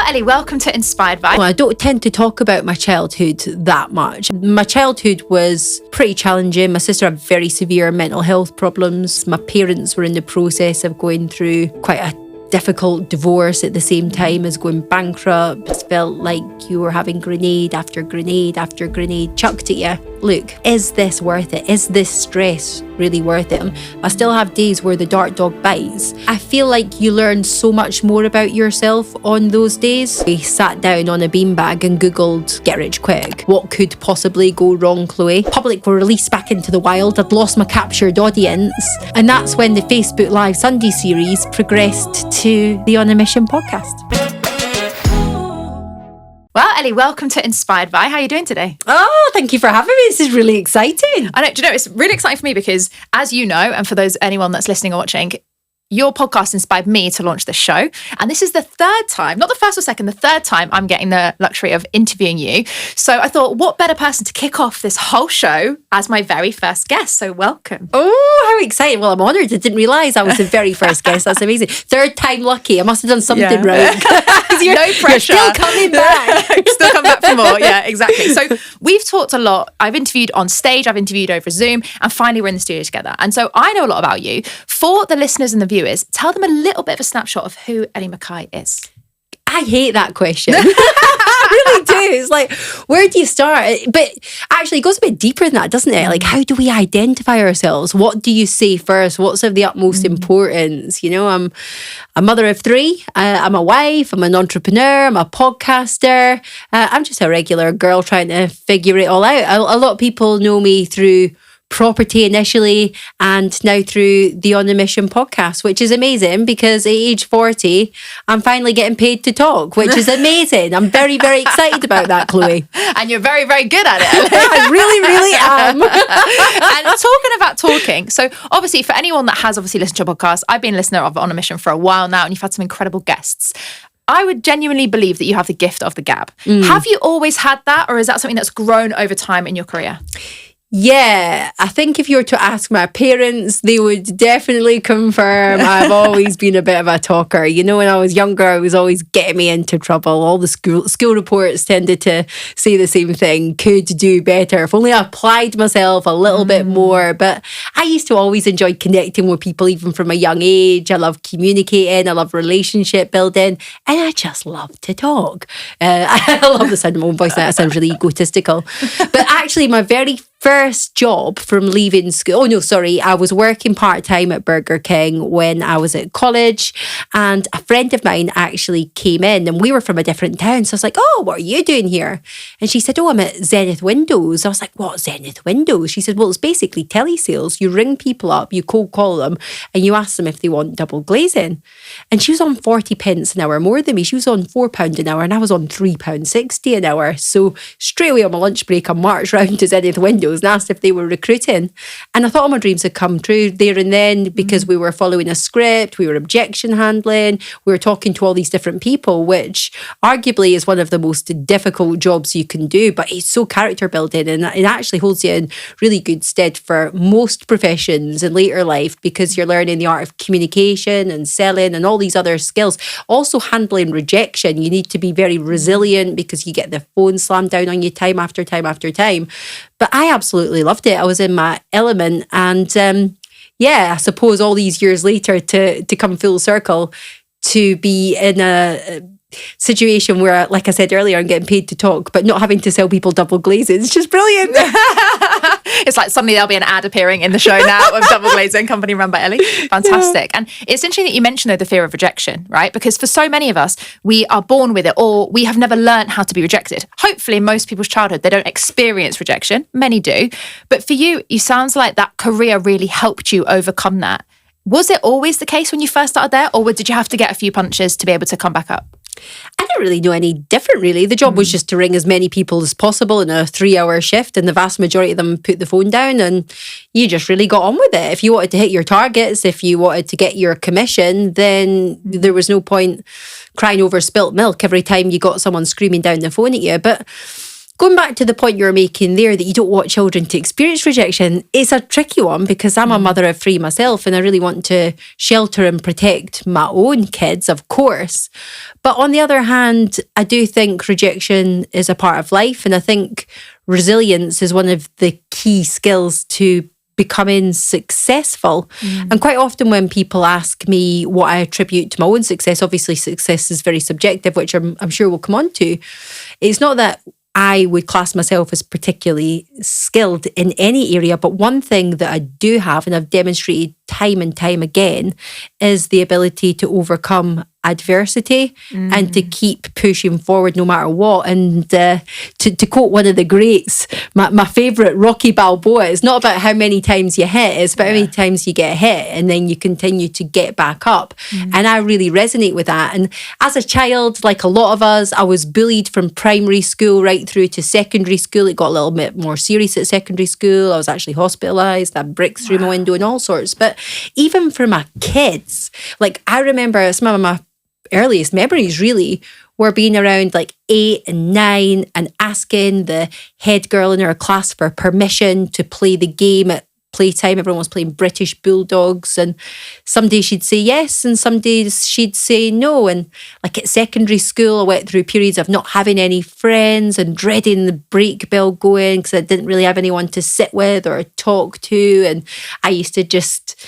Ellie, welcome to Inspired by. Well, I don't tend to talk about my childhood that much. My childhood was pretty challenging. My sister had very severe mental health problems. My parents were in the process of going through quite a difficult divorce at the same time as going bankrupt. It felt like you were having grenade after grenade after grenade chucked at you. Look, is this worth it? Is this stress really worth it? I still have days where the dark dog bites. I feel like you learn so much more about yourself on those days. I sat down on a beanbag and Googled get rich quick. What could possibly go wrong, Chloë? Public were released back into the wild. I'd lost my captured audience. And that's when the Facebook Live Sunday series progressed to the On a Mission podcast. Well, Ellie, welcome to Inspired by. How are you doing today? Oh, thank you for having me. This is really exciting. I know, do you know, it's really exciting for me because, as you know, and for anyone that's listening or watching, your podcast inspired me to launch this show. And this is the third time, not the first or second, the third time I'm getting the luxury of interviewing you. So I thought, what better person to kick off this whole show as my very first guest? So welcome. Oh, how exciting. Well, I'm honoured. I didn't realise I was the very first guest. That's amazing. Third time lucky. I must have done something right. No pressure. You're still coming back. Still come back for more. Yeah, exactly. So we've talked a lot. I've interviewed on stage. I've interviewed over Zoom. And finally, we're in the studio together. And so I know a lot about you. For the listeners and the viewers, tell them a little bit of a snapshot of who Ellie McKay is. I hate that question. I really do. It's like, where do you start? But actually, it goes a bit deeper than that, doesn't it? Like, how do we identify ourselves? What do you say first? What's of the utmost importance? You know, I'm a mother of three. I'm a wife. I'm an entrepreneur. I'm a podcaster. I'm just a regular girl trying to figure it all out. A lot of people know me through property initially and now through the On a Mission podcast, which is amazing because at age 40 I'm finally getting paid to talk, which is amazing. I'm very, very excited about that, Chloë. And you're very, very good at it. I really, really am. And talking about talking, so obviously for anyone that has obviously listened to your podcast, I've been a listener of On a Mission for a while now and you've had some incredible guests. I would genuinely believe that you have the gift of the gab. Have you always had that, or is that something that's grown over time in your career? Yeah, I think if you were to ask my parents, they would definitely confirm I've always been a bit of a talker. You know, when I was younger, I was always getting me into trouble. All the school reports tended to say the same thing, could do better. If only I applied myself a little bit more. But I used to always enjoy connecting with people, even from a young age. I love communicating. I love relationship building. And I just love to talk. I love the sound of my own voice. That sounds really egotistical. But actually, my very first job from leaving school, I was working part-time at Burger King when I was at college, and a friend of mine actually came in and we were from a different town. So I was like, oh, what are you doing here? And she said, oh, I'm at Zenith Windows. I was like, what, Zenith Windows? She said, well, it's basically telesales. You ring people up, you cold call them and you ask them if they want double glazing. And she was on 40 pence an hour more than me. She was on £4 an hour and I was on £3.60 an hour. So straight away on my lunch break, I marched round to Zenith Windows and asked if they were recruiting. And I thought all my dreams had come true there and then because we were following a script, we were objection handling, we were talking to all these different people, which arguably is one of the most difficult jobs you can do, but it's so character building and it actually holds you in really good stead for most professions in later life because you're learning the art of communication and selling and all these other skills. Also handling rejection. You need to be very resilient because you get the phone slammed down on you time after time after time. But I absolutely loved it. I was in my element and I suppose all these years later to come full circle to be in a situation where, like I said earlier, I'm getting paid to talk, but not having to sell people double glazes. It's just brilliant. It's like suddenly there'll be an ad appearing in the show now of double glazing, company run by Ellie. Fantastic. Yeah. And it's interesting that you mentioned though the fear of rejection, right? Because for so many of us, we are born with it or we have never learned how to be rejected. Hopefully in most people's childhood, they don't experience rejection. Many do. But for you, it sounds like that career really helped you overcome that. Was it always the case when you first started there, or did you have to get a few punches to be able to come back up? I didn't really know any different, really. The job was just to ring as many people as possible in a 3-hour shift, and the vast majority of them put the phone down, and you just really got on with it. If you wanted to hit your targets, if you wanted to get your commission, then there was no point crying over spilt milk every time you got someone screaming down the phone at you. But Going back to the point you were making there that you don't want children to experience rejection, it's a tricky one because I'm a mother of three myself and I really want to shelter and protect my own kids, of course. But on the other hand, I do think rejection is a part of life, and I think resilience is one of the key skills to becoming successful. And quite often when people ask me what I attribute to my own success, obviously success is very subjective, which I'm sure we'll come on to. It's not that I would class myself as particularly skilled in any area, but one thing that I do have, and I've demonstrated time and time again, is the ability to overcome adversity and to keep pushing forward no matter what. And to quote one of the greats, my favourite, Rocky Balboa, it's not about how many times you hit, it's about how many times you get hit and then you continue to get back up. And I really resonate with that. And as a child, like a lot of us, I was bullied from primary school right through to secondary school. It got a little bit more serious at secondary school. I was actually hospitalised, I had bricks through my window and all sorts. But even for my kids, like I remember some of my earliest memories really were being around like 8 and 9 and asking the head girl in our class for permission to play the game at playtime. Everyone was playing British Bulldogs, and some days she'd say yes and some days she'd say no. And like at secondary school, I went through periods of not having any friends and dreading the break bell going because I didn't really have anyone to sit with or talk to. And I used to just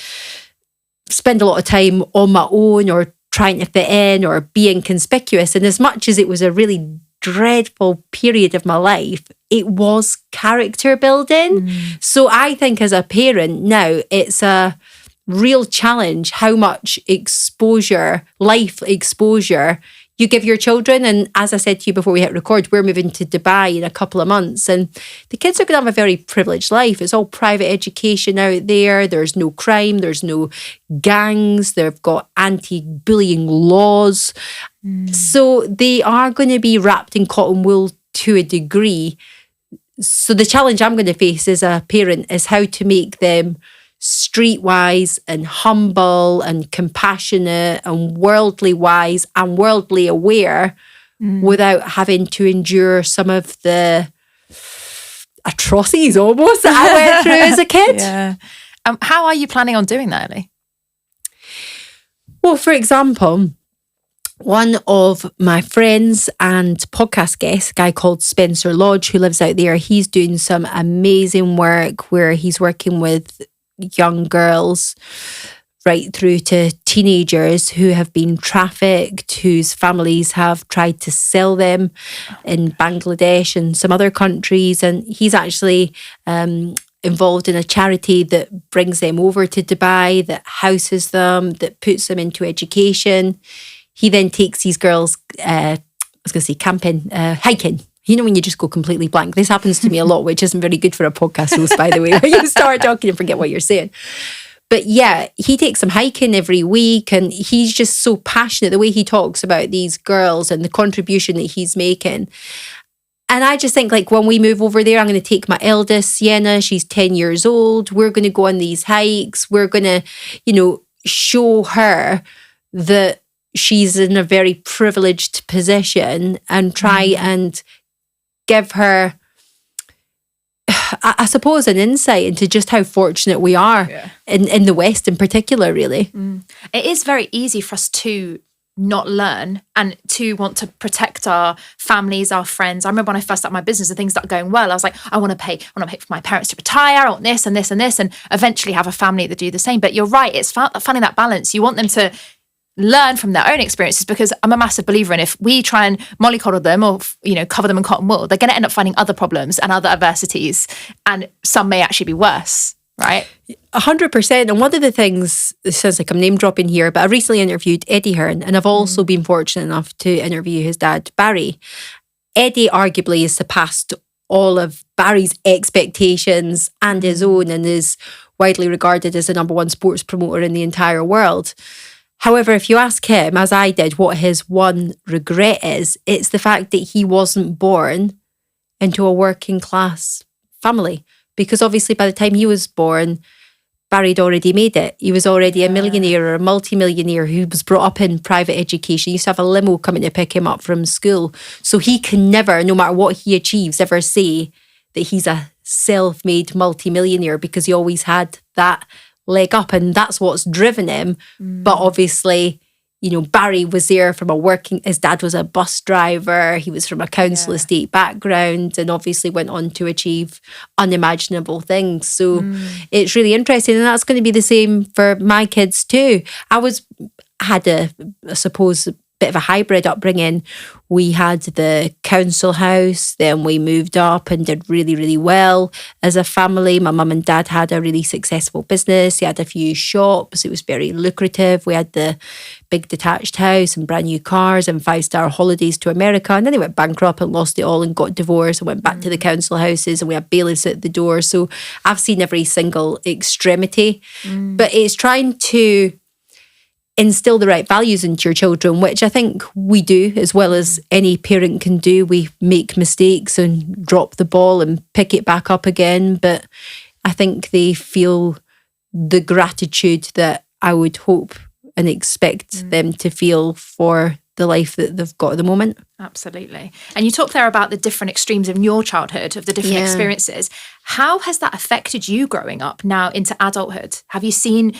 spend a lot of time on my own or trying to fit in or being conspicuous. And as much as it was a really dreadful period of my life, it was character building. So I think as a parent now, it's a real challenge how much exposure, life exposure, you give your children. And as I said to you before we hit record, we're moving to Dubai in a couple of months, and the kids are going to have a very privileged life. It's all private education out there. There's no crime. There's no gangs. They've got anti-bullying laws. So they are going to be wrapped in cotton wool to a degree. So the challenge I'm going to face as a parent is how to make them streetwise and humble and compassionate and worldly wise and worldly aware without having to endure some of the atrocities almost that I went through as a kid. Yeah. How are you planning on doing that, Ellie? Well, for example, one of my friends and podcast guests, a guy called Spencer Lodge, who lives out there, he's doing some amazing work where he's working with young girls right through to teenagers who have been trafficked, whose families have tried to sell them in Bangladesh and some other countries. And he's actually involved in a charity that brings them over to Dubai, that houses them, that puts them into education. He then takes these girls, camping, hiking. You know, when you just go completely blank. This happens to me a lot, which isn't very good for a podcast host, by the way, where you start talking and forget what you're saying. But yeah, he takes them hiking every week, and he's just so passionate the way he talks about these girls and the contribution that he's making. And I just think, like, when we move over there, I'm going to take my eldest, Sienna. She's 10 years old. We're going to go on these hikes. We're going to, show her that she's in a very privileged position and try and give her, I suppose, an insight into just how fortunate we are in the West in particular, really. It is very easy for us to not learn and to want to protect our families, our friends. I remember when I first started my business and things started going well, I was like, I want to pay for my parents to retire, I want this and this and this, and eventually have a family that do the same. But you're right, it's finding that balance. You want them to learn from their own experiences, because I'm a massive believer in, if we try and mollycoddle them or cover them in cotton wool, they're going to end up finding other problems and other adversities, and some may actually be worse, right? 100%. And one of the things, it sounds like I'm name dropping here, but I recently interviewed Eddie Hearn, and I've also been fortunate enough to interview his dad, Barry. Eddie arguably has surpassed all of Barry's expectations and his own, and is widely regarded as the number one sports promoter in the entire world. However, if you ask him, as I did, what his one regret is, it's the fact that he wasn't born into a working class family. Because obviously by the time he was born, Barry'd already made it. He was already a millionaire or a multimillionaire who was brought up in private education. He used to have a limo coming to pick him up from school. So he can never, no matter what he achieves, ever say that he's a self-made multimillionaire, because he always had that leg up, and that's what's driven him. But obviously, you know, Barry was there from his dad was a bus driver, he was from a council estate background, and obviously went on to achieve unimaginable things. So it's really interesting, and that's going to be the same for my kids too. I suppose, a bit of a hybrid upbringing. We had the council house, then we moved up and did really, really well as a family. My mum and dad had a really successful business. They had a few shops. It was very lucrative. We had the big detached house and brand new cars and 5-star holidays to America. And then they went bankrupt and lost it all and got divorced and went back to the council houses, and we had bailiffs at the door. So I've seen every single extremity. But it's trying to instill the right values into your children, which I think we do as well as any parent can do. We make mistakes and drop the ball and pick it back up again. But I think they feel the gratitude that I would hope and expect them to feel for the life that they've got at the moment. Absolutely. And you talked there about the different extremes in your childhood, of the different experiences. How has that affected you growing up now into adulthood? Have you seen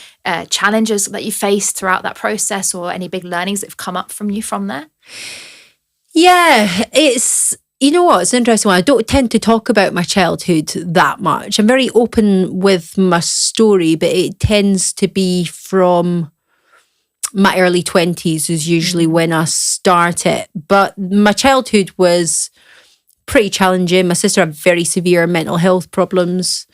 challenges that you faced throughout that process, or any big learnings that have come up from you from there? Yeah, you know what, it's an interesting one. I don't tend to talk about my childhood that much. I'm very open with my story, but it tends to be from my early 20s is usually when I start it. But my childhood was pretty challenging. My sister had very severe mental health problems.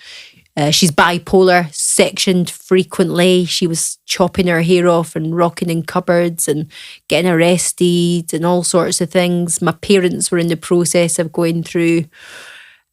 She's bipolar, sectioned frequently. She was chopping her hair off and rocking in cupboards and getting arrested and all sorts of things. My parents were in the process of going through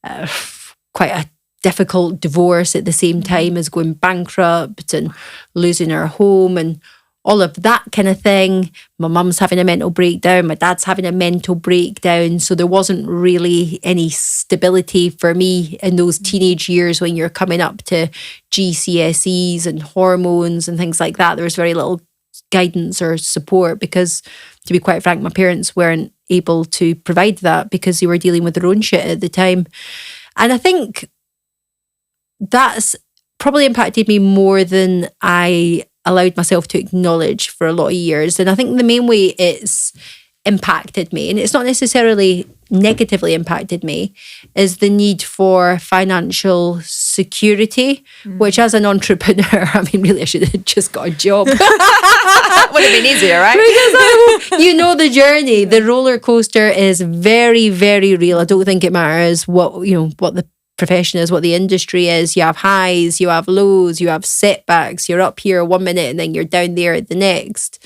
quite a difficult divorce at the same time as going bankrupt and losing her home and all of that kind of thing. My mum's having a mental breakdown. My dad's having a mental breakdown. So there wasn't really any stability for me in those teenage years when you're coming up to GCSEs and hormones and things like that. There was very little guidance or support because, to be quite frank, my parents weren't able to provide that because they were dealing with their own shit at the time. And I think that's probably impacted me more than I allowed myself to acknowledge for a lot of years. And I think the main way it's impacted me, and it's not necessarily negatively impacted me, is the need for financial security, which as an entrepreneur, I mean, really I should have just got a job. Would have been easier, right? Because you know the journey, the roller coaster is very, very real. I don't think it matters what the profession is, what the industry is. You have highs, you have lows, you have setbacks. You're up here 1 minute and then you're down there the next.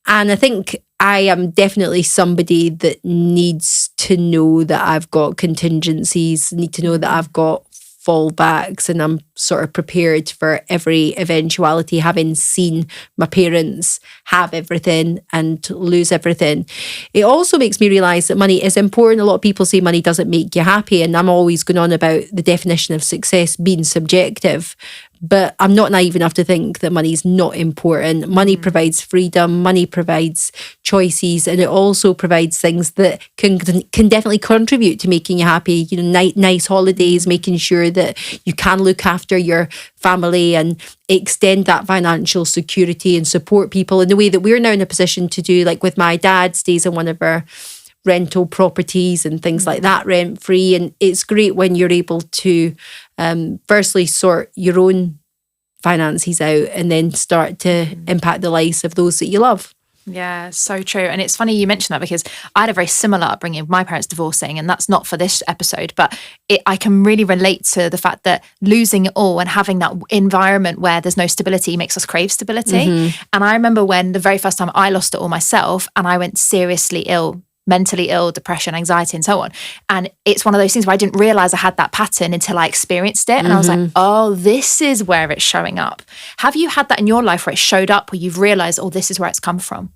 And I think I am definitely somebody that needs to know that I've got contingencies, need to know that I've got fallbacks, and I'm sort of prepared for every eventuality, having seen my parents have everything and lose everything. It also makes me realise that money is important. A lot of people say money doesn't make you happy, and I'm always going on about the definition of success being subjective. But I'm not naive enough to think that money's not important. Money provides freedom, money provides choices, and it also provides things that can definitely contribute to making you happy. You know, nice holidays, making sure that you can look after your family and extend that financial security and support people in the way that we're now in a position to do. Like with my dad, stays in one of our rental properties and things like that, rent free. And it's great when you're able to firstly sort your own finances out and then start to impact the lives of those that you love. Yeah, so true. And it's funny you mentioned that, because I had a very similar upbringing with my parents divorcing, and that's not for this episode, but I can really relate to the fact that losing it all and having that environment where there's no stability makes us crave stability. And I remember when the very first time I lost it all myself and I went seriously ill, mentally ill, depression, anxiety, and so on. And it's one of those things where I didn't realize I had that pattern until I experienced it. And I was like, oh, this is where it's showing up. Have you had that in your life where it showed up, where you've realized, oh, this is where it's come from?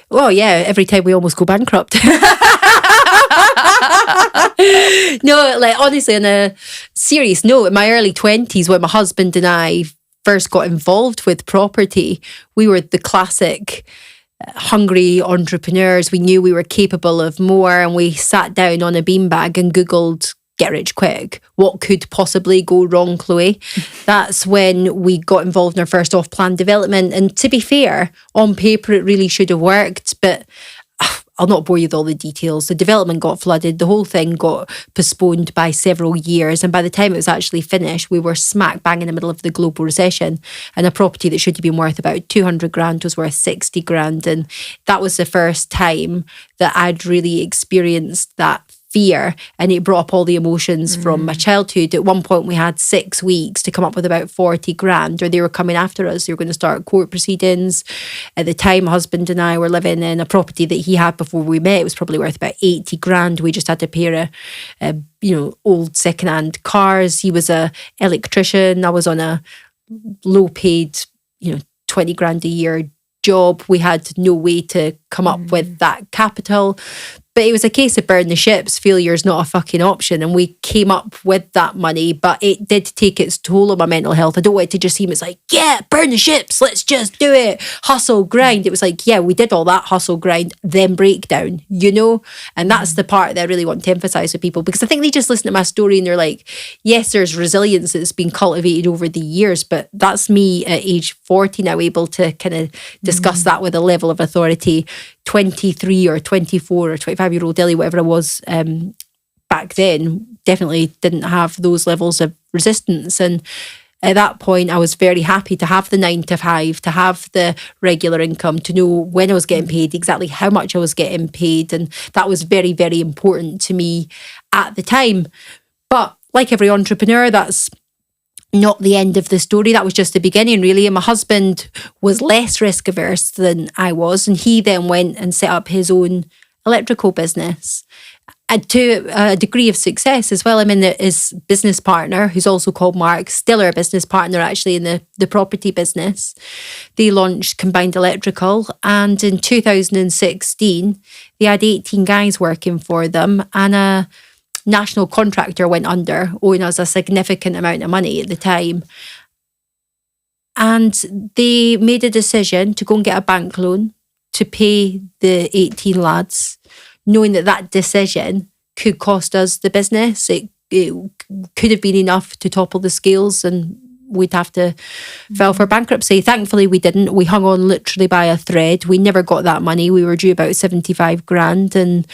Well, yeah, every time we almost go bankrupt. No, like honestly, on a serious note, in my early 20s, when my husband and I first got involved with property, we were the classic hungry entrepreneurs. We knew we were capable of more, and we sat down on a beanbag and Googled get rich quick. What could possibly go wrong, Chloë? That's when we got involved in our first off-plan development. And to be fair, on paper, it really should have worked, but I'll not bore you with all the details. The development got flooded. The whole thing got postponed by several years. And by the time it was actually finished, we were smack bang in the middle of the global recession. And a property that should have been worth about 200 grand was worth 60 grand. And that was the first time that I'd really experienced that fear, and it brought up all the emotions from my childhood. At one point we had 6 weeks to come up with about 40 grand, or they were coming after us. They were going to start court proceedings. At the time, my husband and I were living in a property that he had before we met. It was probably worth about 80 grand. We just had a pair of old secondhand cars. He was a electrician. I was on a low paid 20 grand a year job. We had no way to come up with that capital. But it was a case of burn the ships. Failure is not a fucking option. And we came up with that money, but it did take its toll on my mental health. I don't want it to just seem, it's like, yeah, burn the ships, let's just do it. Hustle, grind. It was like, yeah, we did all that hustle, grind, then breakdown, And that's the part that I really want to emphasize with people, because I think they just listen to my story and they're like, yes, there's resilience that's been cultivated over the years, but that's me at age 40 now, able to kind of discuss that with a level of authority. 23 or 24 or 25-year-old Ellie, whatever I was back then, definitely didn't have those levels of resistance. And at that point, I was very happy to have the 9 to 5, to have the regular income, to know when I was getting paid, exactly how much I was getting paid. And that was very, very important to me at the time. But like every entrepreneur, that's not the end of the story. That was just the beginning, really. And my husband was less risk averse than I was. And he then went and set up his own electrical business, and to a degree of success as well. I mean, his business partner, who's also called Mark, still our business partner actually in the property business. They launched Combined Electrical, and in 2016, they had 18 guys working for them, and a national contractor went under, owing us a significant amount of money at the time. And they made a decision to go and get a bank loan to pay the 18 lads, knowing that decision could cost us the business. It could have been enough to topple the scales and we'd have to file for bankruptcy. Thankfully, we didn't. We hung on literally by a thread. We never got that money. We were due about 75 grand. And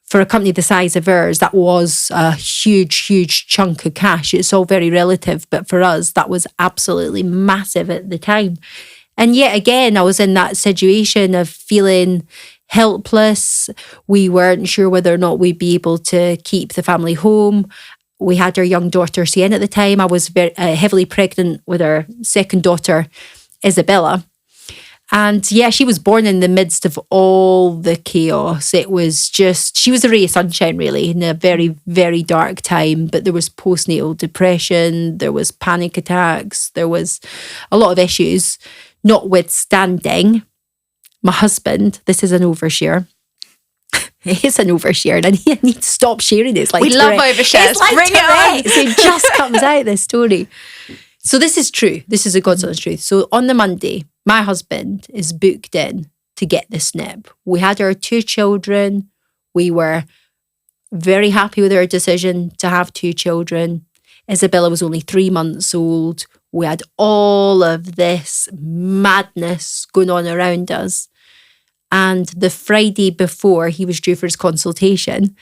for a company the size of ours, that was a huge, huge chunk of cash. It's all very relative, but for us, that was absolutely massive at the time. And yet again, I was in that situation of feeling helpless. We weren't sure whether or not we'd be able to keep the family home. We had our young daughter, Sienna, at the time. I was very heavily pregnant with our second daughter, Isabella. And yeah, she was born in the midst of all the chaos. It was just, she was a ray of sunshine, really, in a very, very dark time. But there was postnatal depression, there was panic attacks, there was a lot of issues. Notwithstanding, my husband, this is an overshare. It's an overshare, and I need to stop sharing it. It's like we love overshares. It's like Bring it on. It just comes out, this story. So this is true. This is a God's honest truth. So on the Monday, my husband is booked in to get the snip. We had our 2 children. We were very happy with our decision to have 2 children. Isabella was only 3 months old. We had all of this madness going on around us. And the Friday before he was due for his consultation,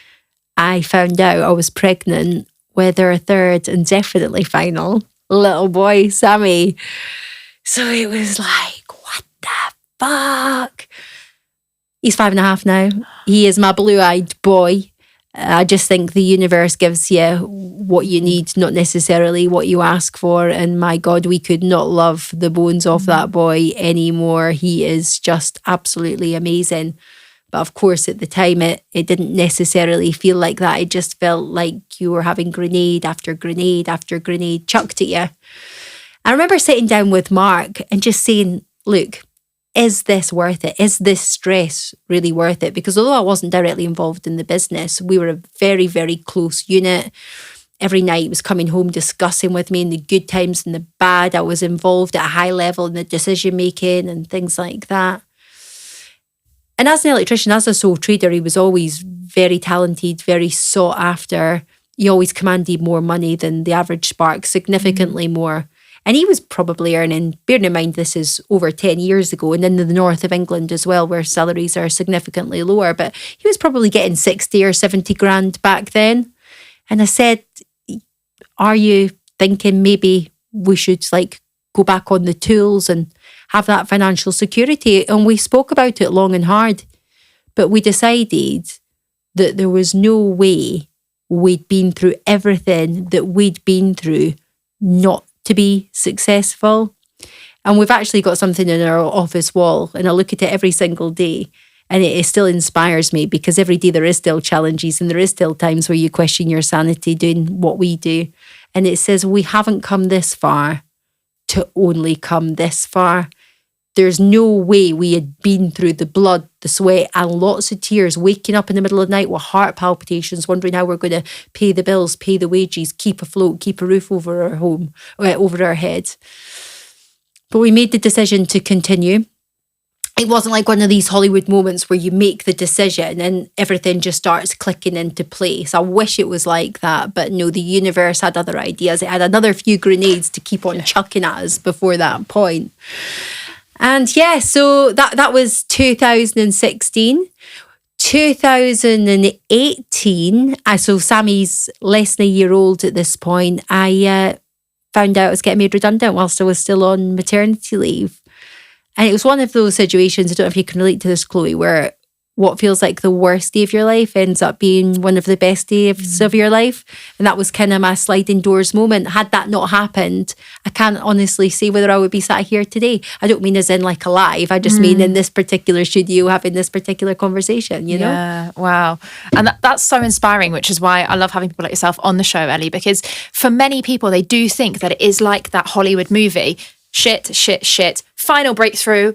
I found out I was pregnant with our 3rd and definitely final little boy, Sammy. So it was like, what the fuck? He's 5.5 now. He is my blue-eyed boy. I just think the universe gives you what you need, not necessarily what you ask for. And my God, we could not love the bones off that boy anymore. He is just absolutely amazing. But of course, at the time, it didn't necessarily feel like that. It just felt like you were having grenade after grenade after grenade chucked at you. I remember sitting down with Mark and just saying, look, is this worth it? Is this stress really worth it? Because although I wasn't directly involved in the business, we were a very, very close unit. every night was coming home discussing with me in the good times and the bad. I was involved at a high level in the decision making and things like that. And as an electrician, as a sole trader, he was always very talented, very sought after. He always commanded more money than the average spark, significantly more. And he was probably earning, bearing in mind this is over 10 years ago, and in the north of England as well, where salaries are significantly lower, but he was probably getting 60 or 70 grand back then. And I said, are you thinking maybe we should like go back on the tools and have that financial security? And we spoke about it long and hard, but we decided that there was no way we'd been through everything that we'd been through not to be successful. And we've actually got something in our office wall, and I look at it every single day, and it still inspires me, because every day there is still challenges and there is still times where you question your sanity doing what we do. And it says we haven't come this far to only come this far. There's no way we had been through the blood, the sweat, and lots of tears, waking up in the middle of the night with heart palpitations, wondering how we're going to pay the bills, pay the wages, keep afloat, keep a roof over our home, over our head. But we made the decision to continue. It wasn't like one of these Hollywood moments where you make the decision and everything just starts clicking into place. I wish it was like that, but no, the universe had other ideas. It had another few grenades to keep on chucking at us before that point. And yeah, so that was 2016. 2018, so Sammy's less than a year old at this point, I found out I was getting made redundant whilst I was still on maternity leave. And it was one of those situations, I don't know if you can relate to this, Chloë, where what feels like the worst day of your life ends up being one of the best days of your life. And that was kind of my sliding doors moment. Had that not happened, I can't honestly say whether I would be sat here today. I don't mean as in like alive. I just mean in this particular studio having this particular conversation, you know? Yeah, wow. And that's so inspiring, which is why I love having people like yourself on the show, Ellie, because for many people, they do think that it is like that Hollywood movie. Shit, final breakthrough,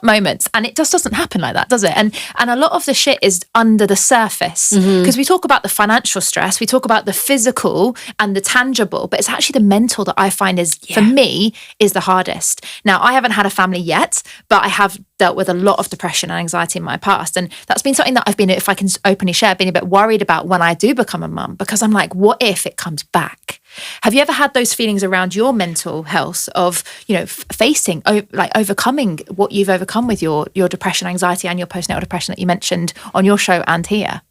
moments. And it just doesn't happen like that, does it? And a lot of the shit is under the surface, because we talk about the financial stress, we talk about the physical and the tangible, but it's actually the mental that I find is, for me, is the hardest. Now, I haven't had a family yet, but I have dealt with a lot of depression and anxiety in my past. And that's been something that I've been, if I can openly share, been a bit worried about when I do become a mum, because I'm like, what if it comes back? Have you ever had those feelings around your mental health of, facing, like overcoming what you've overcome with your depression, anxiety, and your postnatal depression that you mentioned on your show and here?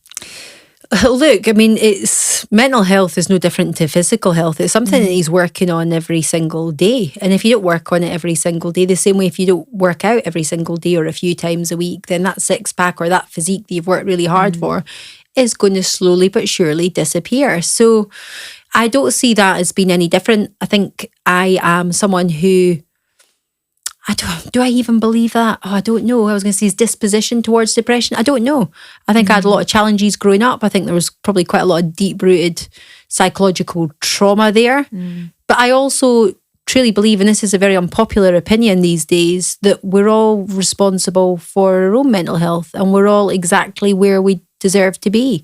Look, I mean, it's mental health is no different to physical health. It's something that he's working on every single day. And if you don't work on it every single day, the same way if you don't work out every single day or a few times a week, then that six-pack or that physique that you've worked really hard for is going to slowly but surely disappear. So I don't see that as being any different. I think I am someone who, do I even believe that? I don't know. I was going to say his disposition towards depression. I don't know. I think I had a lot of challenges growing up. I think there was probably quite a lot of deep-rooted psychological trauma there. But I also truly believe, and this is a very unpopular opinion these days, that we're all responsible for our own mental health and we're all exactly where we deserve to be.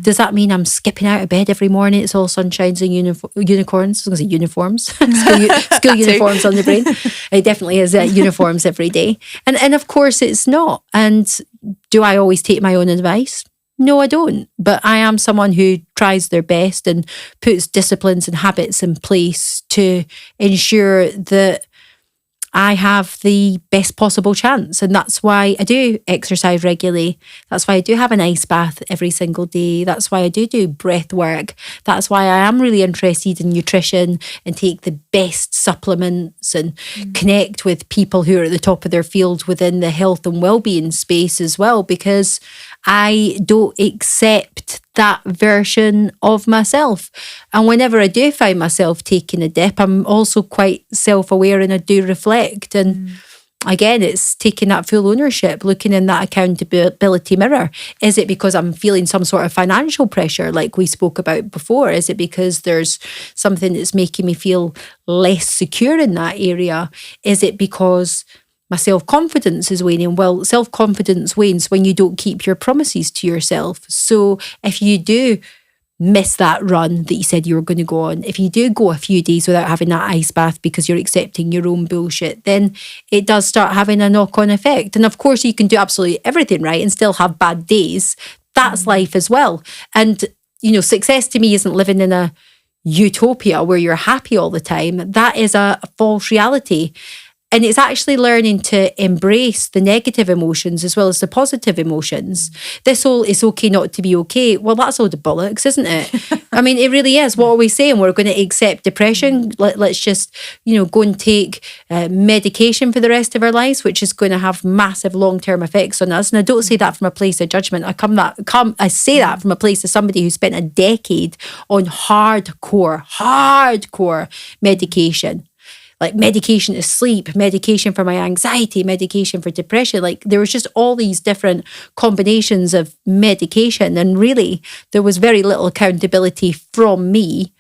Does that mean I'm skipping out of bed every morning? It's all sunshines and unicorns. I was going to say uniforms. school uniforms on the brain. It definitely is uniforms every day. And of course it's not. And do I always take my own advice? No, I don't. But I am someone who tries their best and puts disciplines and habits in place to ensure that I have the best possible chance. And that's why I do exercise regularly. That's why I do have an ice bath every single day. That's why I do breath work. That's why I am really interested in nutrition and take the best supplements and connect with people who are at the top of their field within the health and well-being space as well, because I don't accept that version of myself. And whenever I do find myself taking a dip, I'm also quite self-aware and I do reflect. And again, it's taking that full ownership, looking in that accountability mirror. Is it because I'm feeling some sort of financial pressure like we spoke about before? Is it because there's something that's making me feel less secure in that area? Is it because my self-confidence is waning? Well, self-confidence wanes when you don't keep your promises to yourself. So if you do miss that run that you said you were going to go on, if you do go a few days without having that ice bath because you're accepting your own bullshit, then it does start having a knock-on effect. And of course, you can do absolutely everything right and still have bad days. That's life as well. And, success to me isn't living in a utopia where you're happy all the time. That is a false reality. And it's actually learning to embrace the negative emotions as well as the positive emotions. This whole "it's okay not to be okay," well, that's all the bollocks, isn't it? I mean, it really is. What are we saying? We're going to accept depression? Let's just, go and take medication for the rest of our lives, which is going to have massive long-term effects on us. And I don't say that from a place of judgment. I say that from a place of somebody who spent a decade on hardcore medication. Like medication to sleep, medication for my anxiety, medication for depression. Like there was just all these different combinations of medication. And really, there was very little accountability from me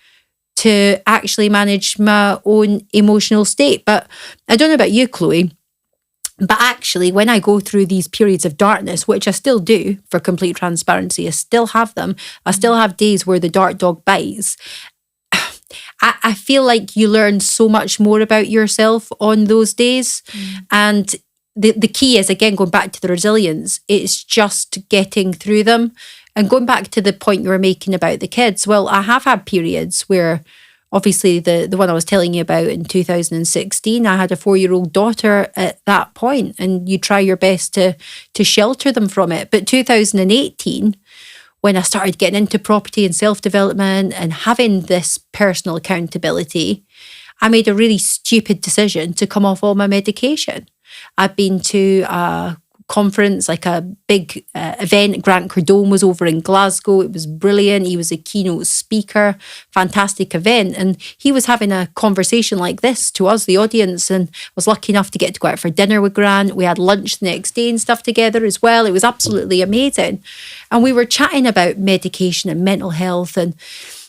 to actually manage my own emotional state. But I don't know about you, Chloë, but actually when I go through these periods of darkness, which I still do for complete transparency, I still have them. I still have days where the dark dog bites. I feel like you learn so much more about yourself on those days. And the key is, again, going back to the resilience, it's just getting through them. And going back to the point you were making about the kids, well, I have had periods where, obviously, the one I was telling you about in 2016, I had a 4-year-old daughter at that point, and you try your best to shelter them from it. But 2018... when I started getting into property and self-development and having this personal accountability, I made a really stupid decision to come off all my medication. I'd been to a conference, like a big event. Grant Cardone was over in Glasgow. It was brilliant. He was a keynote speaker, fantastic event. And he was having a conversation like this to us, the audience, and I was lucky enough to get to go out for dinner with Grant. We had lunch the next day and stuff together as well. It was absolutely amazing. And we were chatting about medication and mental health, and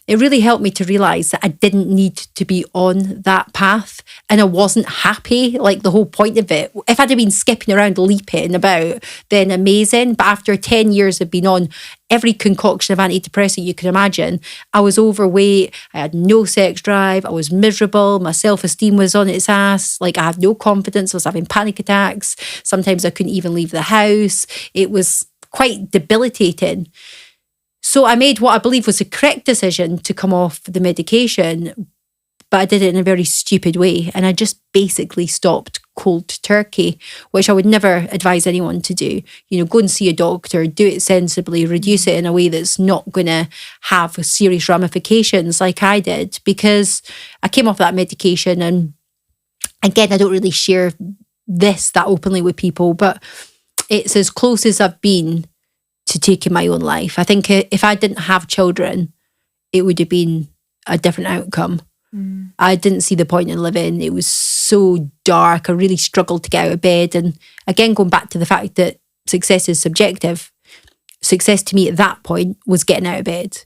it really helped me to realise that I didn't need to be on that path, and I wasn't happy. Like the whole point of it, if I'd have been skipping around leaping about, then amazing. But after 10 years of being on every concoction of antidepressant you can imagine, I was overweight, I had no sex drive, I was miserable, my self-esteem was on its ass, like I had no confidence, I was having panic attacks, sometimes I couldn't even leave the house. It was quite debilitating. So I made what I believe was the correct decision to come off the medication, but I did it in a very stupid way. And I just basically stopped cold turkey, which I would never advise anyone to do. Go and see a doctor, do it sensibly, reduce it in a way that's not going to have serious ramifications like I did, because I came off that medication. And again, I don't really share that openly with people, but it's as close as I've been to taking my own life. I think if I didn't have children, it would have been a different outcome. I didn't see the point in living. It was so dark. I really struggled to get out of bed. And again, going back to the fact that success is subjective, success to me at that point was getting out of bed.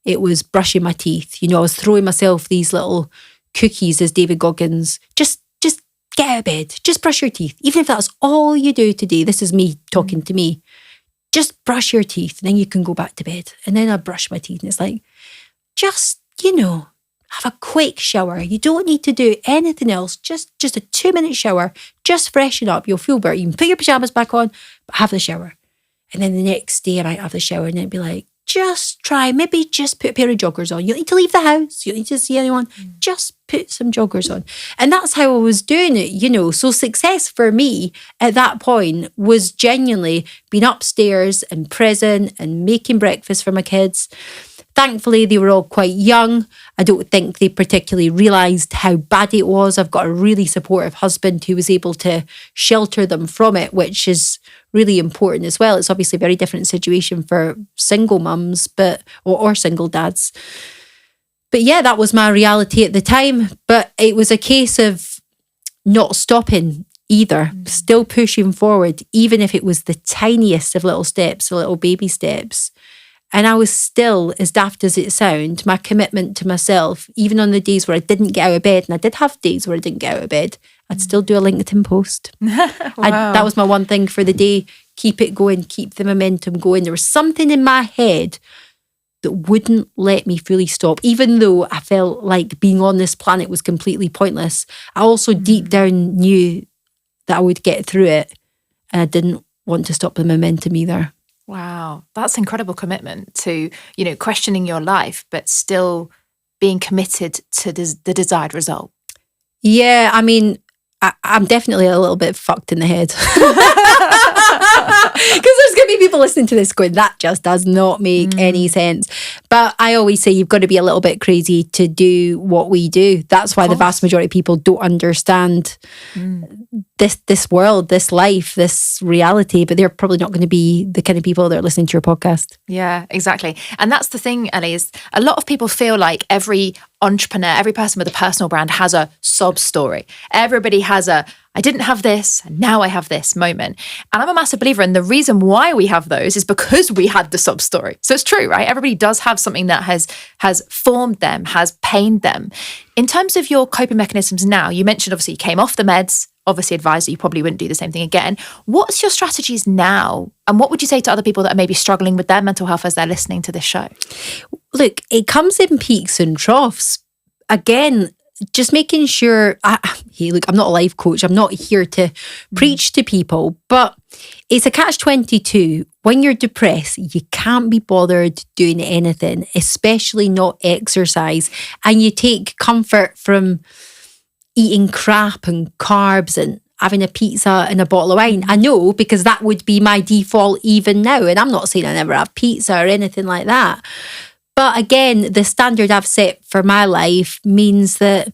It was brushing my teeth. I was throwing myself these little cookies, as David Goggins, just get out of bed, just brush your teeth. Even if that's all you do today, this is me talking to me. Just brush your teeth, and then you can go back to bed. And then I brush my teeth, and it's like, just, have a quick shower. You don't need to do anything else. Just a 2-minute shower. Just freshen up. You'll feel better. You can put your pajamas back on, but have the shower. And then the next day I might have the shower, and it'd be like, just put a pair of joggers on. You don't need to leave the house. You don't need to see anyone. Just put some joggers on. And that's how I was doing it, So success for me at that point was genuinely being upstairs and present and making breakfast for my kids. Thankfully, they were all quite young. I don't think they particularly realised how bad it was. I've got a really supportive husband who was able to shelter them from it, which is really important as well. It's obviously a very different situation for single mums, or single dads. But yeah, that was my reality at the time. But it was a case of not stopping either, still pushing forward, even if it was the tiniest of little steps, the little baby steps. And I was still, as daft as it sounds, my commitment to myself, even on the days where I didn't get out of bed, and I did have days where I didn't get out of bed, I'd still do a LinkedIn post. Wow. That was my one thing for the day. Keep it going, keep the momentum going. There was something in my head that wouldn't let me fully stop. Even though I felt like being on this planet was completely pointless, I also deep down knew that I would get through it. And I didn't want to stop the momentum either. Wow. That's incredible commitment to, questioning your life, but still being committed to the desired result. Yeah, I mean, I'm definitely a little bit fucked in the head. Because there's going to be people listening to this going, that just does not make any sense. But I always say you've got to be a little bit crazy to do what we do. That's why the vast majority of people don't understand this world, this life, this reality. But they're probably not going to be the kind of people that are listening to your podcast. Yeah, exactly. And that's the thing, Ellie, is a lot of people feel like every entrepreneur, every person with a personal brand has a sob story. Everybody has I didn't have this, and now I have this moment. And I'm a massive believer in the reason why we have those is because we had the sob story. So it's true, right? Everybody does have something that has formed them, has pained them. In terms of your coping mechanisms now, you mentioned obviously you came off the meds, obviously advised that you probably wouldn't do the same thing again. What's your strategies now? And what would you say to other people that are maybe struggling with their mental health as they're listening to this show? Look, it comes in peaks and troughs. Again, just making sure, hey, look, I'm not a life coach. I'm not here to preach to people, but it's a catch-22. When you're depressed, you can't be bothered doing anything, especially not exercise. And you take comfort from eating crap and carbs and having a pizza and a bottle of wine. I know, because that would be my default even now. And I'm not saying I never have pizza or anything like that. But again, the standard I've set for my life means that,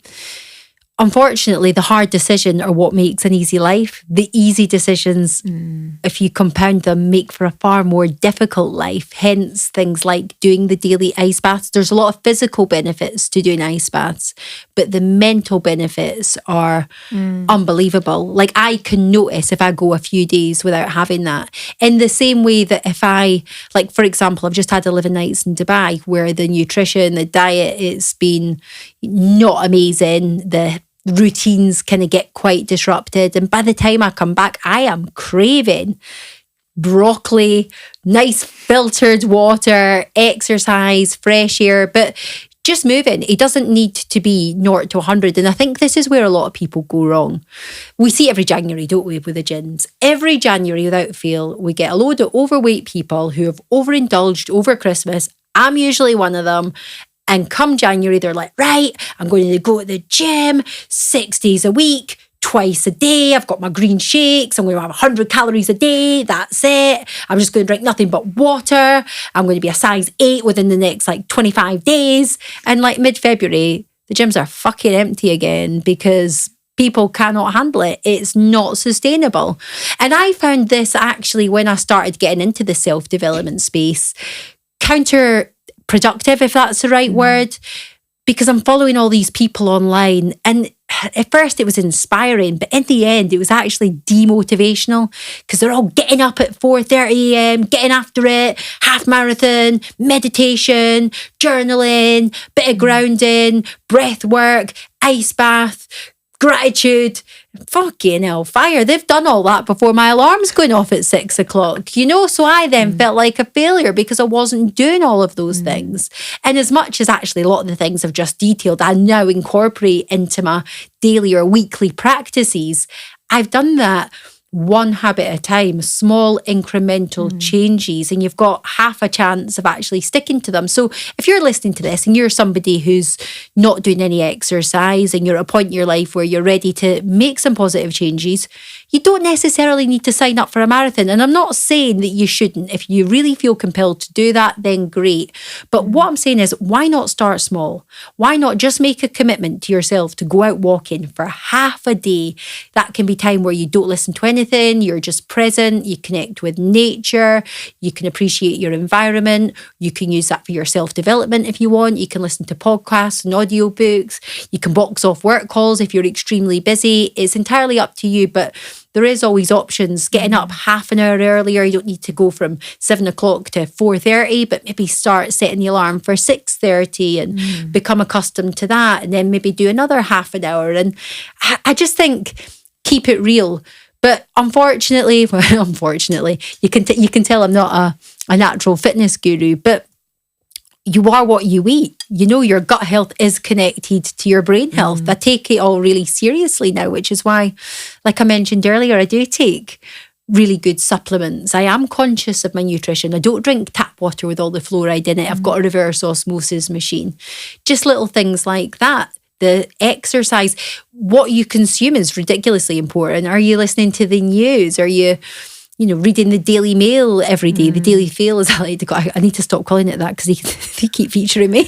unfortunately, the hard decision are what makes an easy life. The easy decisions, if you compound them, make for a far more difficult life. Hence, things like doing the daily ice baths. There's a lot of physical benefits to doing ice baths, but the mental benefits are unbelievable. Like, I can notice if I go a few days without having that. In the same way that if I, like, for example, I've just had 11 nights in Dubai where the nutrition, the diet, it's been not amazing. The routines kind of get quite disrupted. And by the time I come back, I am craving broccoli, nice filtered water, exercise, fresh air, but just moving. It doesn't need to be 0 to 100. And I think this is where a lot of people go wrong. We see every January, don't we, with the gyms? Every January, without fail, we get a load of overweight people who have overindulged over Christmas. I'm usually one of them. And come January, they're like, right, I'm going to go to the gym 6 days a week, twice a day. I've got my green shakes. I'm going to have 100 calories a day. That's it. I'm just going to drink nothing but water. I'm going to be a size 8 within the next 25 days. And mid-February, the gyms are fucking empty again because people cannot handle it. It's not sustainable. And I found this actually when I started getting into the self-development space, counterproductive, if that's the right word, because I'm following all these people online. And at first it was inspiring, but in the end it was actually demotivational because they're all getting up at 4:30 a.m, getting after it, half marathon, meditation, journaling, bit of grounding, breath work, ice bath, gratitude. Fucking hellfire. They've done all that before my alarm's going off at 6 o'clock, so I then felt like a failure because I wasn't doing all of those things. And as much as actually a lot of the things I've just detailed, I now incorporate into my daily or weekly practices, I've done that one habit at a time, small incremental changes, and you've got half a chance of actually sticking to them. So if you're listening to this and you're somebody who's not doing any exercise and you're at a point in your life where you're ready to make some positive changes, you don't necessarily need to sign up for a marathon. And I'm not saying that you shouldn't. If you really feel compelled to do that, then great. But what I'm saying is, why not start small? Why not just make a commitment to yourself to go out walking for half a day? That can be time where you don't listen to anything, you're just present, you connect with nature, you can appreciate your environment, you can use that for your self-development if you want, you can listen to podcasts and audiobooks, you can box off work calls if you're extremely busy. It's entirely up to you, but there is always options. Getting up half an hour earlier, you don't need to go from 7 o'clock to 4:30, but maybe start setting the alarm for 6:30 and become accustomed to that, and then maybe do another half an hour. And I just think, keep it real. But unfortunately, you can tell I'm not a natural fitness guru, but you are what you eat. You know, your gut health is connected to your brain health. I take it all really seriously now, which is why, like I mentioned earlier, I do take really good supplements. I am conscious of my nutrition. I don't drink tap water with all the fluoride in it. I've got a reverse osmosis machine. Just little things like that. The exercise, what you consume is ridiculously important. Are you listening to the news? Are you reading the Daily Mail every day? The Daily Mail, as I like to call it. I need to stop calling it that because they keep featuring me.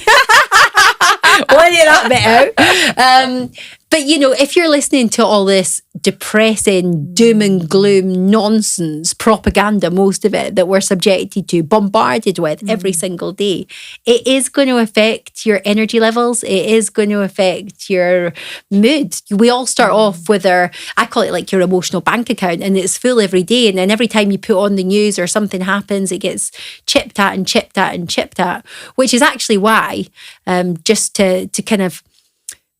We'll edit that bit out. But, if you're listening to all this depressing, doom and gloom nonsense, propaganda, most of it, that we're subjected to, bombarded with every single day, it is going to affect your energy levels. It is going to affect your mood. We all start off with I call it like your emotional bank account, and it's full every day. And then every time you put on the news or something happens, it gets chipped at and chipped at and chipped at, which is actually why, just to kind of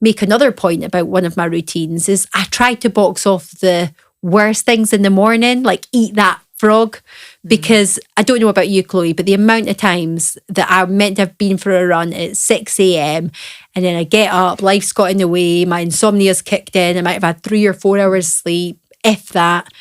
make another point about one of my routines, is I try to box off the worst things in the morning, like eat that frog, because I don't know about you, Chloe, but the amount of times that I'm meant to have been for a run at 6 a.m. and then I get up, life's got in the way, my insomnia's kicked in, I might have had 3 or 4 hours sleep, if that,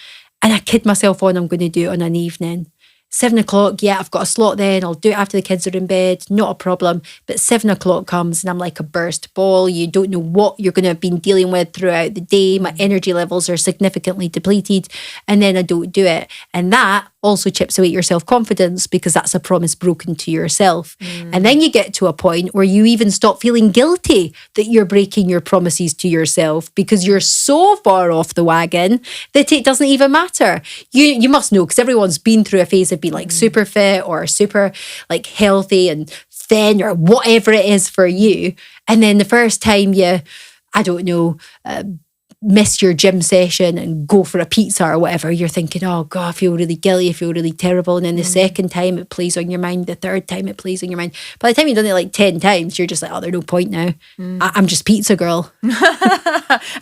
and I kid myself on I'm going to do it on an evening. 7 o'clock, yeah, I've got a slot then, I'll do it after the kids are in bed, not a problem. But 7 o'clock comes and I'm like a burst ball. You don't know what you're going to have been dealing with throughout the day. My energy levels are significantly depleted, and then I don't do it. And that also chips away your self-confidence, because that's a promise broken to yourself. And then you get to a point where you even stop feeling guilty that you're breaking your promises to yourself, because you're so far off the wagon that it doesn't even matter. You must know, because everyone's been through a phase of being like super fit or super like healthy and thin or whatever it is for you. And then the first time you, I don't know, miss your gym session and go for a pizza or whatever, you're thinking, oh God, I feel really guilty, I feel really terrible. And then the second time it plays on your mind, the third time it plays on your mind. By the time you've done it like 10 times, you're just like, oh, there's no point now. I'm just pizza girl.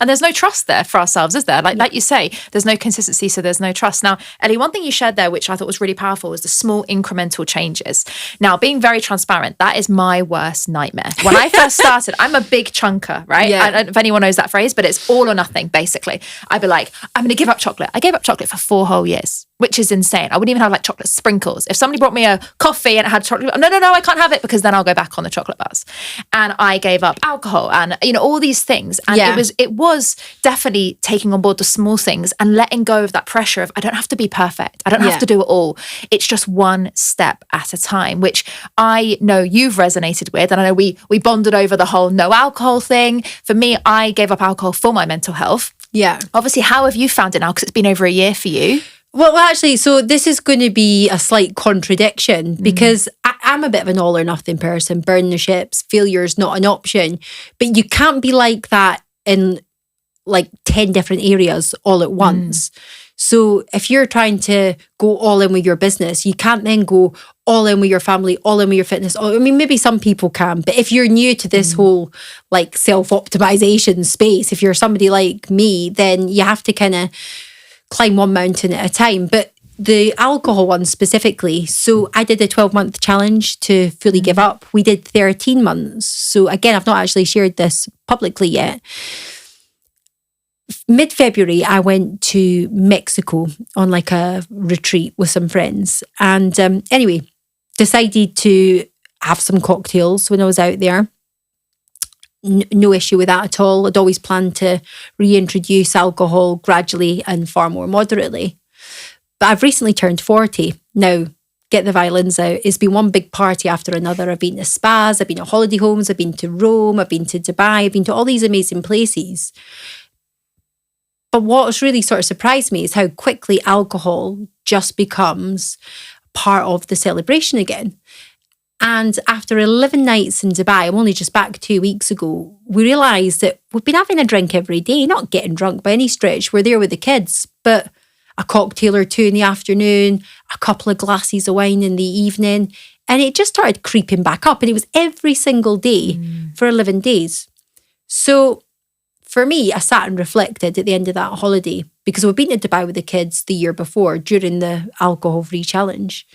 And there's no trust there for ourselves, is there? Like you say, there's no consistency, so there's no trust. Now, Ellie, one thing you shared there, which I thought was really powerful, was the small incremental changes. Now, being very transparent, that is my worst nightmare. When I first started, I'm a big chunker, right? Yeah. I don't know if anyone knows that phrase, but it's all or nothing, basically. I'd be like, I'm going to give up chocolate. I gave up chocolate for 4 whole years, which is insane. I wouldn't even have like chocolate sprinkles. If somebody brought me a coffee and it had chocolate, no, I can't have it, because then I'll go back on the chocolate bars. And I gave up alcohol and, all these things. And it was definitely taking on board the small things and letting go of that pressure of, I don't have to be perfect. I don't have to do it all. It's just one step at a time, which I know you've resonated with. And I know we bonded over the whole no alcohol thing. For me, I gave up alcohol for my mental health. Yeah. Obviously, how have you found it now? Because it's been over a year for you. Well, actually, so this is going to be a slight contradiction, because I'm a bit of an all or nothing person. Burn the ships, failure's not an option. But you can't be like that in like 10 different areas all at once. So if you're trying to go all in with your business, you can't then go all in with your family, all in with your fitness. I mean, maybe some people can, but if you're new to this whole like self-optimization space, if you're somebody like me, then you have to kind of climb one mountain at a time. But the alcohol one specifically, so I did a 12-month challenge to fully give up. We did 13 months. So again, I've not actually shared this publicly yet. Mid-February, I went to Mexico on like a retreat with some friends. And anyway, decided to have some cocktails when I was out there. No issue with that at all. I'd always planned to reintroduce alcohol gradually and far more moderately. But I've recently turned 40. Now, get the violins out. It's been one big party after another. I've been to spas, I've been to holiday homes, I've been to Rome, I've been to Dubai, I've been to all these amazing places. But what's really sort of surprised me is how quickly alcohol just becomes part of the celebration again. And after 11 nights in Dubai, I'm only just back 2 weeks ago, we realised that we've been having a drink every day, not getting drunk by any stretch. We're there with the kids, but a cocktail or two in the afternoon, a couple of glasses of wine in the evening, and it just started creeping back up. And it was every single day for 11 days. So for me, I sat and reflected at the end of that holiday, because we'd been to Dubai with the kids the year before during the alcohol-free challenge.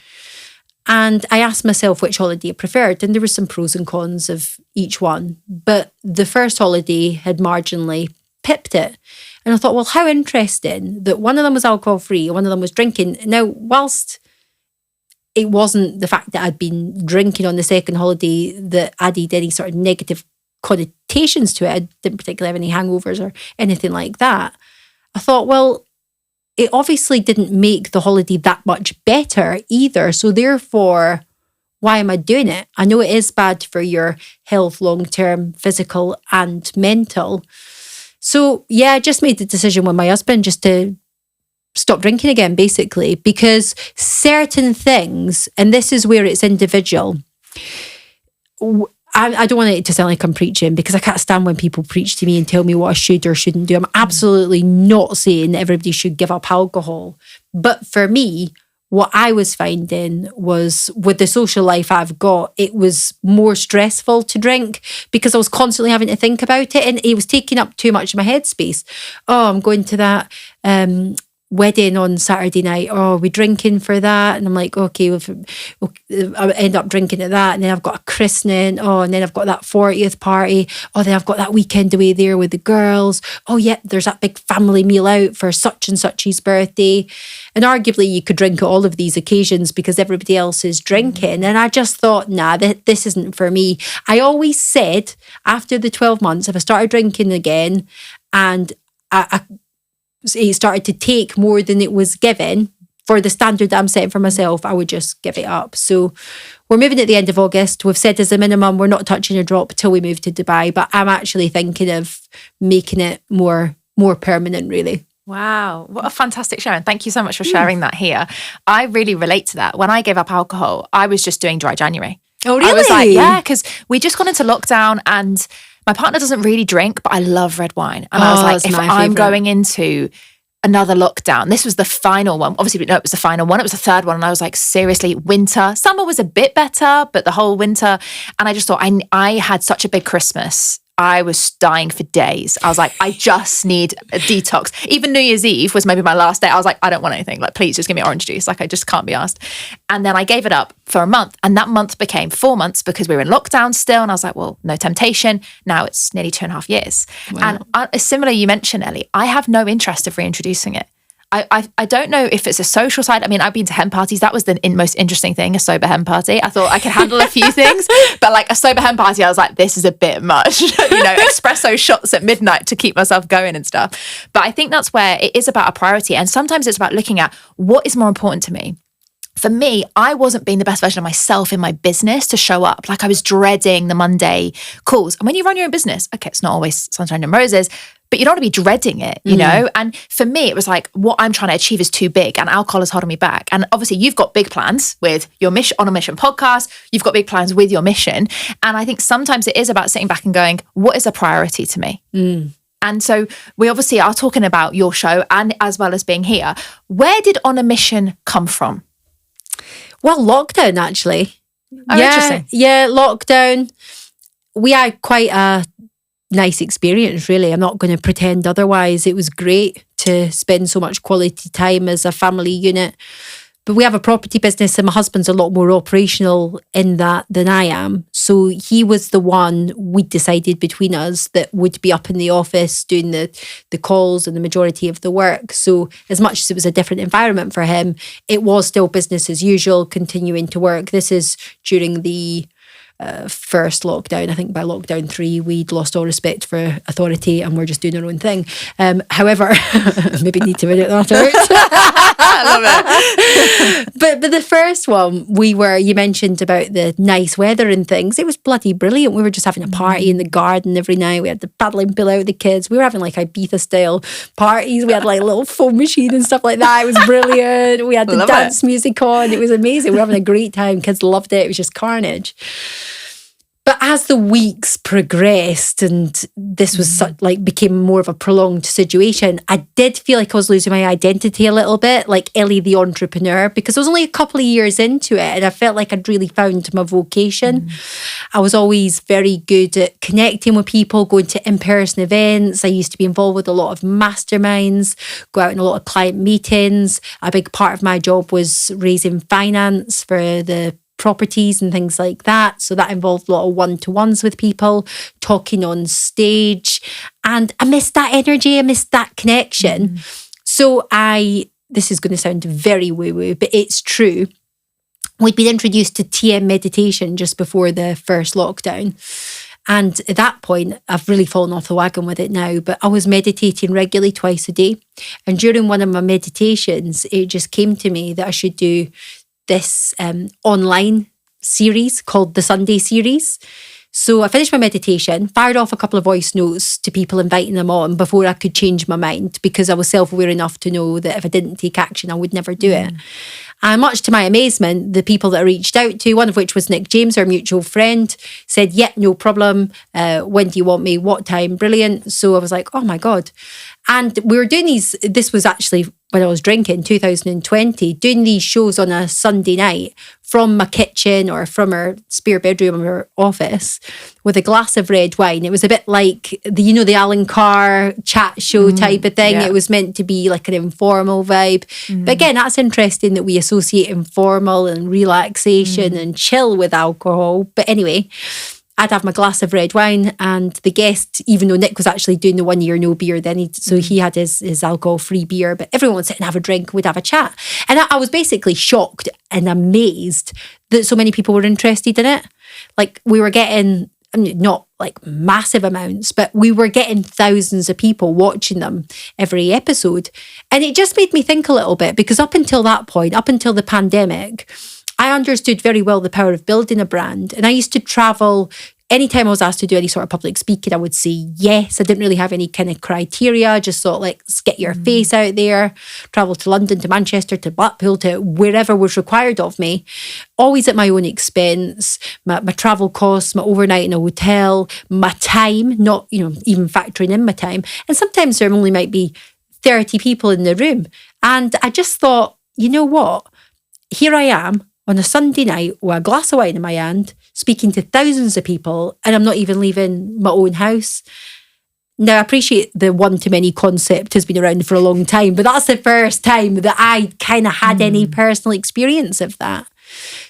And I asked myself which holiday I preferred, and there were some pros and cons of each one. But the first holiday had marginally pipped it. And I thought, well, how interesting that one of them was alcohol-free and one of them was drinking. Now, whilst it wasn't the fact that I'd been drinking on the second holiday that added any sort of negative connotations to it, I didn't particularly have any hangovers or anything like that. I thought, well, it obviously didn't make the holiday that much better either. So therefore, why am I doing it? I know it is bad for your health long-term, physical and mental. So yeah, I just made the decision with my husband just to stop drinking again, basically, because certain things, and this is where it's individual, I don't want it to sound like I'm preaching, because I can't stand when people preach to me and tell me what I should or shouldn't do. I'm absolutely not saying that everybody should give up alcohol. But for me, what I was finding was with the social life I've got, it was more stressful to drink because I was constantly having to think about it, and it was taking up too much of my headspace. Oh, I'm going to that wedding on Saturday night. Oh, we're drinking for that. And I'm like, okay, I end up drinking at that. And then I've got a christening. Oh, and then I've got that 40th party. Oh, then I've got that weekend away there with the girls. Oh, yeah, there's that big family meal out for such and such's birthday. And arguably you could drink at all of these occasions because everybody else is drinking. And I just thought, nah, this isn't for me. I always said after the 12 months, if I started drinking again and it started to take more than it was given for the standard that I'm setting for myself, I would just give it up. So we're moving at the end of August. We've said as a minimum, we're not touching a drop till we move to Dubai, but I'm actually thinking of making it more permanent, really. Wow, what a fantastic share. And thank you so much for sharing that here. I really relate to that. When I gave up alcohol, I was just doing dry January. Oh, really? I was like, yeah, because we just gone into lockdown and my partner doesn't really drink, but I love red wine. And I was like, if I'm going into another lockdown, this was the final one. Obviously, no, it was the final one. It was the third one. And I was like, seriously, winter. Summer was a bit better, but the whole winter. And I just thought I had such a big Christmas. I was dying for days. I was like, I just need a detox. Even New Year's Eve was maybe my last day. I was like, I don't want anything. Like, please just give me orange juice. Like, I just can't be asked. And then I gave it up for a month. And that month became 4 months because we were in lockdown still. And I was like, well, no temptation. Now it's nearly 2.5 years. Wow. And similar, you mentioned, Ellie, I have no interest of reintroducing it. I don't know if it's a social side. I mean, I've been to hen parties. That was the most interesting thing, a sober hen party. I thought I could handle a few things, but like a sober hen party, I was like, this is a bit much. Espresso shots at midnight to keep myself going and stuff. But I think that's where it is about a priority. And sometimes it's about looking at what is more important to me. For me, I wasn't being the best version of myself in my business to show up. Like I was dreading the Monday calls. And when you run your own business, okay, it's not always sunshine and roses, but you don't want to be dreading it, you know? And for me, it was like, what I'm trying to achieve is too big and alcohol is holding me back. And obviously you've got big plans with your Mission on a Mission podcast. You've got big plans with your mission. And I think sometimes it is about sitting back and going, what is a priority to me? And so we obviously are talking about your show and as well as being here. Where did On a Mission come from? Well, lockdown, actually. Oh, interesting. Yeah, lockdown. We had quite a nice experience, really. I'm not going to pretend otherwise. It was great to spend so much quality time as a family unit. But we have a property business and my husband's a lot more operational in that than I am. So he was the one we decided between us that would be up in the office doing the calls and the majority of the work. So as much as it was a different environment for him, it was still business as usual, continuing to work. This is during the first lockdown. I think by lockdown 3 we'd lost all respect for authority and we're just doing our own thing. However, maybe need to edit that out. I love it. But the first one, you mentioned about the nice weather and things. It was bloody brilliant. We were just having a party in the garden every night. We had the paddling pool out with the kids. We were having like Ibiza style parties. We had like a little foam machine and stuff like that. It was brilliant. We had the dance music on. It was amazing. We were having a great time. Kids loved it. It was just carnage. But as the weeks progressed and this was became more of a prolonged situation, I did feel like I was losing my identity a little bit, like Ellie the entrepreneur, because I was only a couple of years into it and I felt like I'd really found my vocation. I was always very good at connecting with people, going to in-person events. I used to be involved with a lot of masterminds, go out in a lot of client meetings. A big part of my job was raising finance for the properties and things like that. So that involved a lot of one-to-ones with people, talking on stage. And I missed that energy. I missed that connection. So this is going to sound very woo-woo, but it's true. We'd been introduced to TM meditation just before the first lockdown. And at that point, I've really fallen off the wagon with it now, but I was meditating regularly twice a day. And during one of my meditations, it just came to me that I should do this online series called the Sunday series. So I finished my meditation, fired off a couple of voice notes to people, inviting them on before I could change my mind, because I was self-aware enough to know that if I didn't take action, I would never do it. And much to my amazement, the people that I reached out to, one of which was Nick James, our mutual friend, said, yeah, no problem. When do you want me? What time? Brilliant. So I was like, oh my God. And we were doing this was actually when I was drinking, 2020, doing these shows on a Sunday night from my kitchen or from our spare bedroom or our office with a glass of red wine. It was a bit like the Alan Carr chat show type of thing. Yeah. It was meant to be like an informal vibe. But again, that's interesting that we associate informal and relaxation and chill with alcohol. But anyway, I'd have my glass of red wine, and the guest, even though Nick was actually doing the 1 year no beer then, so he had his alcohol-free beer, but everyone would sit and have a drink, would have a chat. And I was basically shocked and amazed that so many people were interested in it. Like, we were getting, I mean, not like massive amounts, but we were getting thousands of people watching them every episode. And it just made me think a little bit, because up until that point, up until the pandemic, I understood very well the power of building a brand. And I used to travel. Anytime I was asked to do any sort of public speaking, I would say yes. I didn't really have any kind of criteria. I just thought, like, let's get your face out there. Travel to London, to Manchester, to Blackpool, to wherever was required of me. Always at my own expense. My travel costs, my overnight in a hotel, my time, not, even factoring in my time. And sometimes there only might be 30 people in the room. And I just thought, you know what? Here I am on a Sunday night with a glass of wine in my hand, speaking to thousands of people, and I'm not even leaving my own house. Now, I appreciate the one-to-many concept has been around for a long time, but that's the first time that I kind of had any personal experience of that.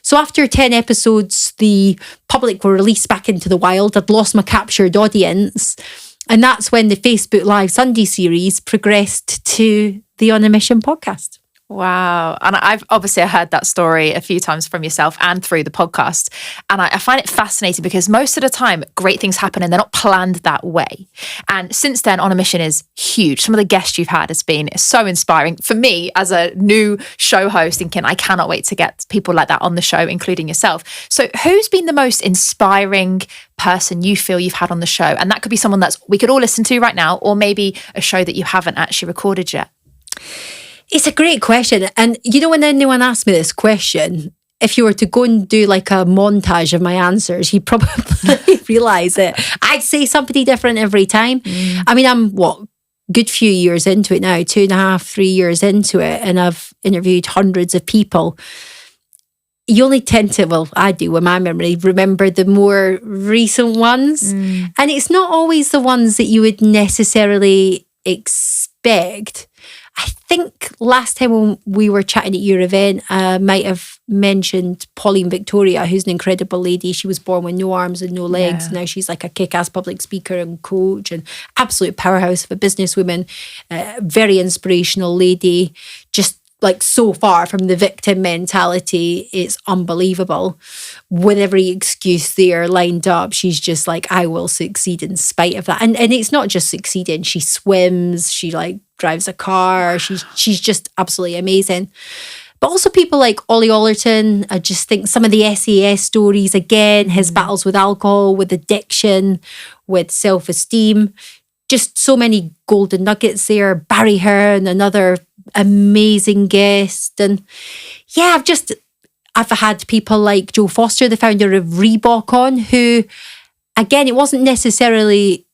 So after 10 episodes, the public were released back into the wild. I'd lost my captured audience. And that's when the Facebook Live Sunday series progressed to the On a Mission podcast. Wow. And I've obviously heard that story a few times from yourself and through the podcast. And I find it fascinating because most of the time, great things happen and they're not planned that way. And since then, On a Mission is huge. Some of the guests you've had has been so inspiring for me as a new show host, thinking I cannot wait to get people like that on the show, including yourself. So who's been the most inspiring person you feel you've had on the show? And that could be someone we could all listen to right now, or maybe a show that you haven't actually recorded yet. It's a great question. And when anyone asks me this question, if you were to go and do like a montage of my answers, you'd probably realise it. I'd say somebody different every time. I mean, I'm good few years into it now, 2.5, 3 years into it, and I've interviewed hundreds of people. You only tend to, I do with my memory, remember the more recent ones. And it's not always the ones that you would necessarily expect. I think last time when we were chatting at your event, I might have mentioned Pauline Victoria, who's an incredible lady. She was born with no arms and no legs. Yeah. Now she's like a kick-ass public speaker and coach and absolute powerhouse of a businesswoman. Very inspirational lady. Just like so far from the victim mentality, it's unbelievable. With every excuse there lined up, she's just like, I will succeed in spite of that. And it's not just succeeding. She swims, she drives a car. She's just absolutely amazing. But also people like Ollie Ollerton. I just think some of the SAS stories, again, his battles with alcohol, with addiction, with self-esteem. Just so many golden nuggets there. Barry Hearn, another amazing guest. And yeah, I've had people like Joe Forster, the founder of Reebok, on, who again, it wasn't necessarily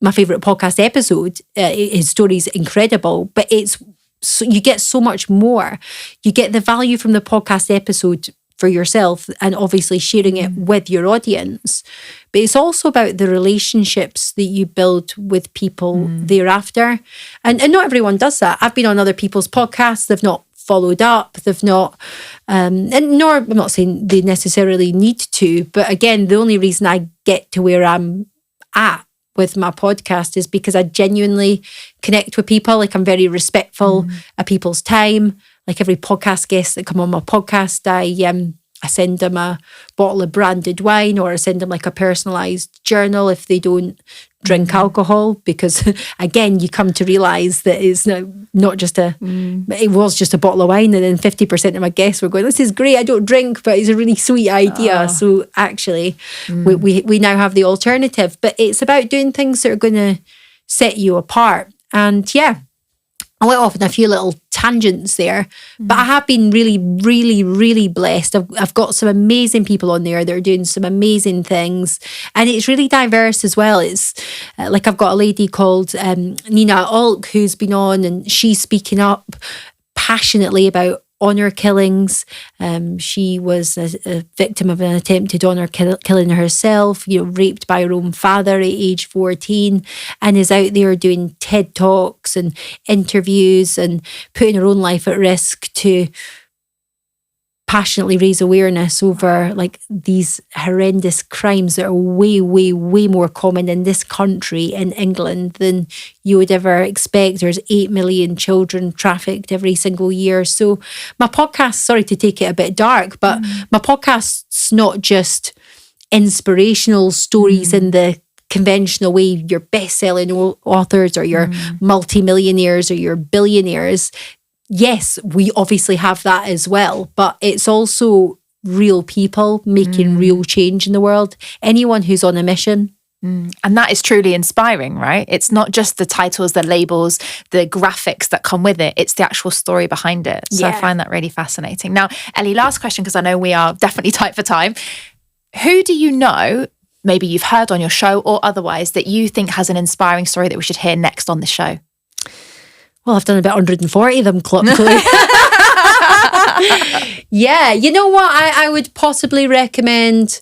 my favourite podcast episode. His story's incredible, but you get so much more. You get the value from the podcast episode for yourself and obviously sharing it with your audience. But it's also about the relationships that you build with people thereafter. And not everyone does that. I've been on other people's podcasts. They've not followed up. They've not, and nor, I'm not saying they necessarily need to, but again, the only reason I get to where I'm at with my podcast is because I genuinely connect with people. Like, I'm very respectful of people's time. Like, every podcast guest that come on my podcast, I send them a bottle of branded wine, or I send them like a personalised journal if they don't drink alcohol, because again, you come to realise that it's not just it was just a bottle of wine, and then 50% of my guests were going, this is great, I don't drink, but it's a really sweet idea. So actually, we now have the alternative. But it's about doing things that are going to set you apart. And yeah, I went off on a few little tangents there, but I have been really, really, really blessed. I've got some amazing people on there that are doing some amazing things, and it's really diverse as well. It's like, I've got a lady called Nina Alk who's been on, and she's speaking up passionately about honour killings. She was a victim of an attempted honour killing herself, raped by her own father at age 14, and is out there doing TED Talks and interviews and putting her own life at risk to passionately raise awareness over like these horrendous crimes that are way, way, way more common in this country, in England, than you would ever expect. There's 8 million children trafficked every single year. So my podcast, sorry to take it a bit dark, but my podcast's not just inspirational stories in the conventional way, your best-selling authors or your multimillionaires or your billionaires. Yes, we obviously have that as well, but it's also real people making real change in the world. Anyone who's on a mission. And that is truly inspiring, right? It's not just the titles, the labels, the graphics that come with it. It's the actual story behind it. So I find that really fascinating. Now, Ellie, last question, because I know we are definitely tight for time. Who do you know, maybe you've heard on your show or otherwise, that you think has an inspiring story that we should hear next on the show? Well, I've done about 140 of them, Chloë. Yeah, you know what? I would possibly recommend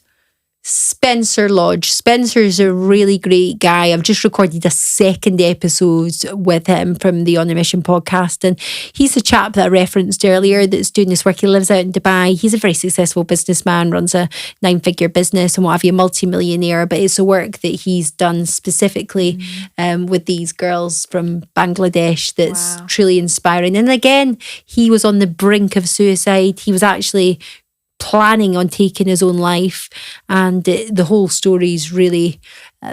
Spencer Lodge. Spencer's a really great guy. I've just recorded a second episode with him from the On a Mission podcast, and he's the chap that I referenced earlier that's doing this work. He lives out in Dubai. He's a very successful businessman, runs a 9-figure business and what have you, multi-millionaire, but it's the work that he's done specifically with these girls from Bangladesh that's truly inspiring. And again, he was on the brink of suicide. He was actually planning on taking his own life, and the whole story's really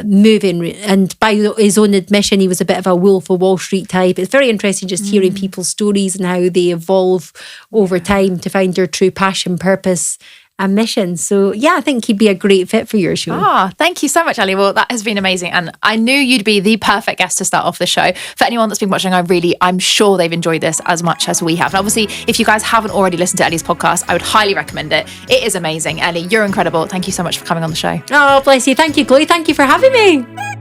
moving. And by his own admission, he was a bit of a Wolf of Wall Street type. It's very interesting just hearing people's stories and how they evolve over time to find their true passion, purpose and mission. So yeah, I think he'd be a great fit for your show. Thank you so much, Ellie. Well, that has been amazing, and I knew you'd be the perfect guest to start off the show. For anyone that's been watching, I'm sure they've enjoyed this as much as we have. And obviously, if you guys haven't already listened to Ellie's podcast, I would highly recommend it. It is amazing. Ellie, you're incredible. Thank you so much for coming on the show. Oh, bless you. Thank you, Chloë. Thank you for having me.